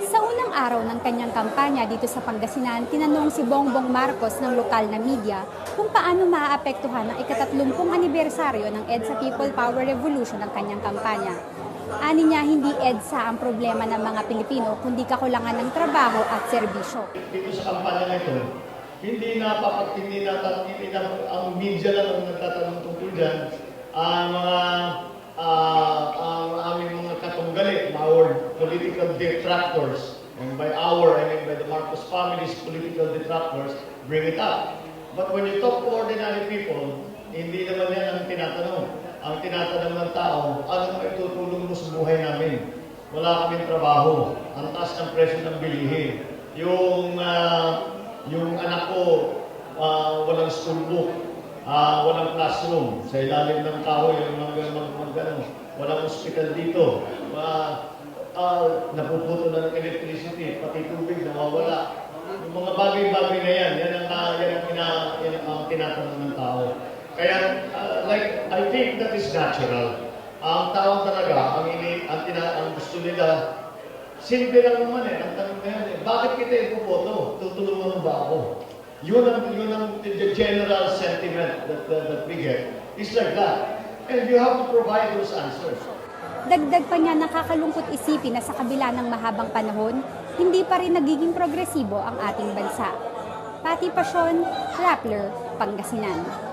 Sa unang araw ng kanyang kampanya dito sa Pangasinan, tinanong si Bongbong Marcos ng lokal na media kung paano maaapektuhan ang ika-30 anibersaryo ng EDSA People Power Revolution ng kanyang kampanya. Ani niya, hindi EDSA ang problema ng mga Pilipino, kundi kakulangan ng trabaho at serbisyo. Dito sa kampanya na ito, hindi na ang media lang ang nagtatanong tungkol dyan. Ang aming mga katunggali, our political detractors, and by our, I mean by the Marcos family's political detractors, bring it up. But when you talk to ordinary people, hindi naman yan ang tinatanong. Ang tinatanong ng tao, ano ang itutulong mo sa buhay namin? Wala kaming trabaho. Ang taas ng presyo ng bilihin. Yung anak ko, walang school book. Walang classroom. Sa ilalim ng kahoy, walang hospital dito. Napuputo na ng electricity, pati tubig, nawawala. Yung mga bagay-bagay na yan, yan ang tinatanong ng tao. Kaya, I think that is natural. Ang tao talaga, ang gusto nila, simple lang naman ang tanong na yan bakit kita ipoboto? Tutulungan mo ba ako? Yun ang the general sentiment that we get. It's like that. And you have to provide those answers. Dagdag pa niya, nakakalungkot isipin na sa kabila ng mahabang panahon, hindi pa rin nagiging progresibo ang ating bansa. Pati Pasyon, Rappler, Pangasinan.